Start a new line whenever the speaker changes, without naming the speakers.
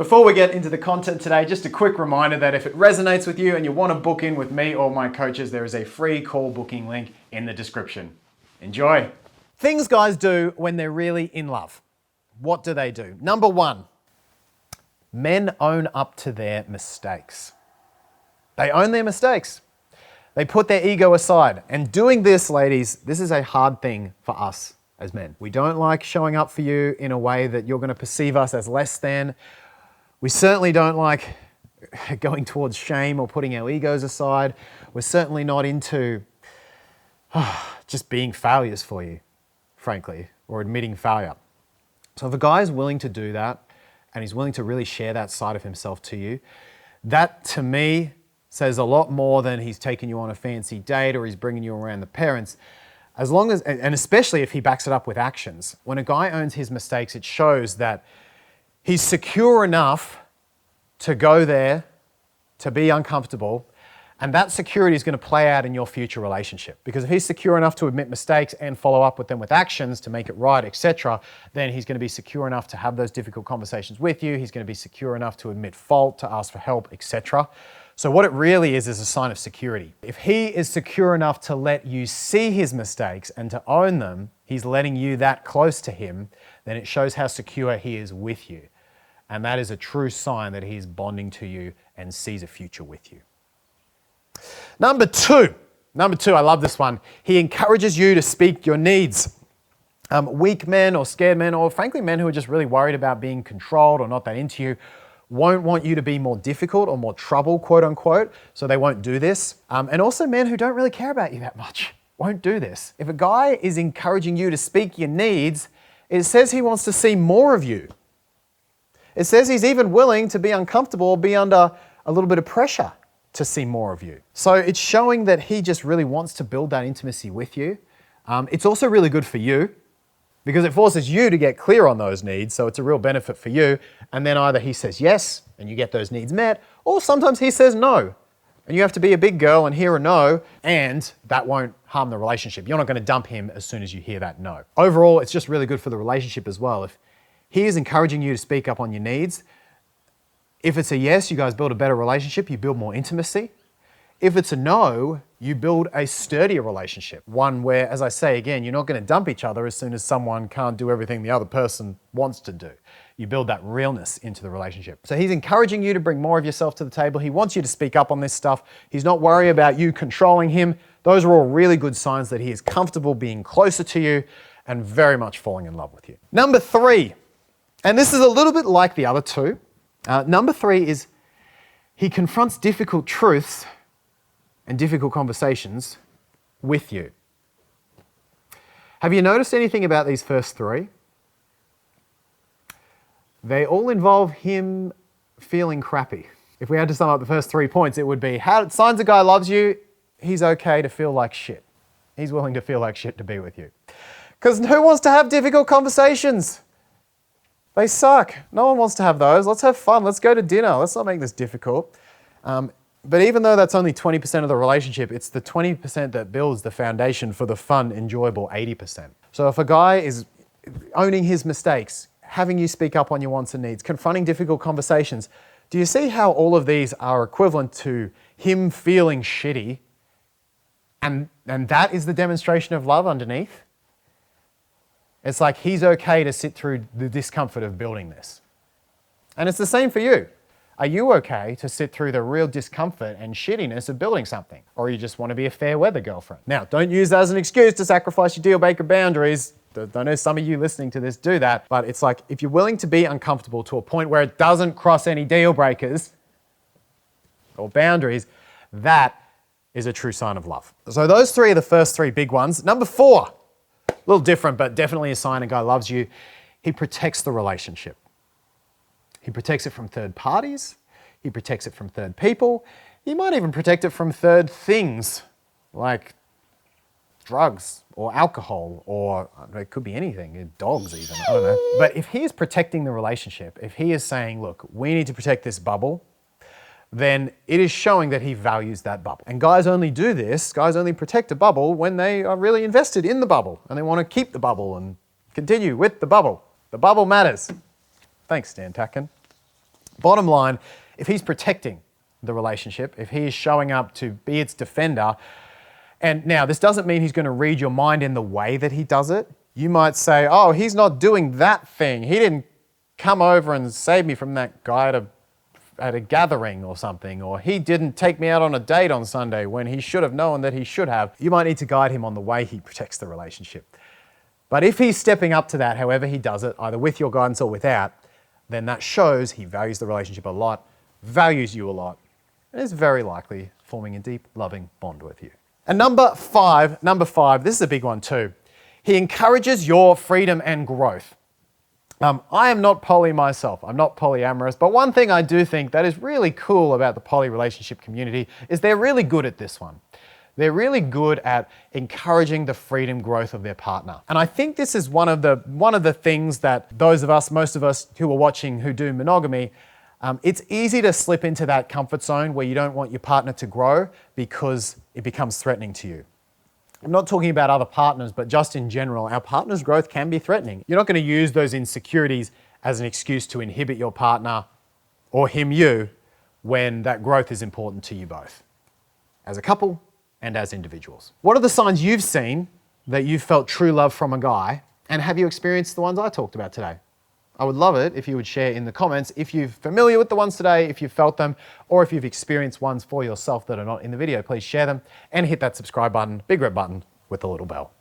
Before we get into the content today, just a quick reminder that if it resonates with you and you want to book in with me or my coaches, there is a free call booking link in the description. Enjoy. Things guys do when they're really in love. What do they do? Number one, men own up to their mistakes. They own their mistakes. They put their ego aside. And doing this, ladies, this is a hard thing for us as men. We don't like showing up for you in a way that you're going to perceive us as less than. We certainly don't like going towards shame or putting our egos aside. We're certainly not into just being failures for you, frankly, or admitting failure. So if a guy is willing to do that and he's willing to really share that side of himself to you, that to me says a lot more than he's taking you on a fancy date or he's bringing you around the parents. As long as, and especially if he backs it up with actions. When a guy owns his mistakes, it shows that he's secure enough to go there, to be uncomfortable, and that security is going to play out in your future relationship. Because if he's secure enough to admit mistakes and follow up with them with actions to make it right, etc., then he's going to be secure enough to have those difficult conversations with you. He's going to be secure enough to admit fault, to ask for help, etc. So what it really is a sign of security. If he is secure enough to let you see his mistakes and to own them, he's letting you that close to him, then it shows how secure he is with you. And that is a true sign that he is bonding to you and sees a future with you. Number two, I love this one. He encourages you to speak your needs. Weak men or scared men, or frankly men who are just really worried about being controlled or not that into you, won't want you to be more difficult or more trouble, quote unquote, so they won't do this. And also men who don't really care about you that much won't do this. If a guy is encouraging you to speak your needs, it says he wants to see more of you. It says he's even willing to be uncomfortable or be under a little bit of pressure to see more of you. So it's showing that he just really wants to build that intimacy with you. It's also really good for you because it forces you to get clear on those needs. So it's a real benefit for you. And then either he says yes and you get those needs met, or sometimes he says no. And you have to be a big girl and hear a no, and that won't harm the relationship. You're not going to dump him as soon as you hear that no. Overall, it's just really good for the relationship as well. If he is encouraging you to speak up on your needs, if it's a yes, you guys build a better relationship, you build more intimacy. If it's a no, you build a sturdier relationship. One where, as I say again, you're not going to dump each other as soon as someone can't do everything the other person wants to do. You build that realness into the relationship. So he's encouraging you to bring more of yourself to the table. He wants you to speak up on this stuff. He's not worried about you controlling him. Those are all really good signs that he is comfortable being closer to you and very much falling in love with you. Number three, and this is a little bit like the other two. Number three is he confronts difficult truths and difficult conversations with you. Have you noticed anything about these first three? They all involve him feeling crappy. If we had to sum up the first 3 points, it would be signs a guy loves you, he's okay to feel like shit. He's willing to feel like shit to be with you. Because who wants to have difficult conversations? They suck. No one wants to have those. Let's have fun. Let's go to dinner. Let's not make this difficult. But even though that's only 20% of the relationship, it's the 20% that builds the foundation for the fun, enjoyable 80%. So if a guy is owning his mistakes, having you speak up on your wants and needs, confronting difficult conversations, do you see how all of these are equivalent to him feeling shitty? And that is the demonstration of love underneath? It's like he's okay to sit through the discomfort of building this. And it's the same for you. Are you okay to sit through the real discomfort and shittiness of building something? Or you just want to be a fair weather girlfriend? Now, don't use that as an excuse to sacrifice your deal breaker boundaries. I know some of you listening to this do that, but it's like if you're willing to be uncomfortable to a point where it doesn't cross any deal breakers or boundaries, that is a true sign of love. So those three are the first three big ones. Number four, a little different, but definitely a sign a guy loves you. He protects the relationship. He protects it from third parties. He protects it from third people. He might even protect it from third things like drugs or alcohol, or it could be anything, dogs even, I don't know. But if he is protecting the relationship, if he is saying, look, we need to protect this bubble, then it is showing that he values that bubble. And guys only do this, guys only protect a bubble when they are really invested in the bubble and they want to keep the bubble and continue with the bubble. The bubble matters. Thanks, Stan Tatkin. Bottom line, if he's protecting the relationship, if he is showing up to be its defender, and now this doesn't mean he's going to read your mind in the way that he does it. You might say, oh, he's not doing that thing. He didn't come over and save me from that guy at a gathering or something, or he didn't take me out on a date on Sunday when he should have known that he should have. You might need to guide him on the way he protects the relationship. But if he's stepping up to that, however he does it, either with your guidance or without, then that shows he values the relationship a lot, values you a lot, and is very likely forming a deep, loving bond with you. And number five, this is a big one too. He encourages your freedom and growth. I am not poly myself, I'm not polyamorous, but one thing I do think that is really cool about the poly relationship community is they're really good at this one. They're really good at encouraging the freedom growth of their partner. And I think this is one of the things that most of us who are watching who do monogamy, it's easy to slip into that comfort zone where you don't want your partner to grow because it becomes threatening to you. I'm not talking about other partners, but just in general, our partner's growth can be threatening. You're not going to use those insecurities as an excuse to inhibit your partner or him you when that growth is important to you both, as a couple and as individuals. What are the signs you've seen that you've felt true love from a guy, and have you experienced the ones I talked about today? I would love it if you would share in the comments if you're familiar with the ones today, if you've felt them, or if you've experienced ones for yourself that are not in the video. Please share them and hit that subscribe button, big red button with the little bell.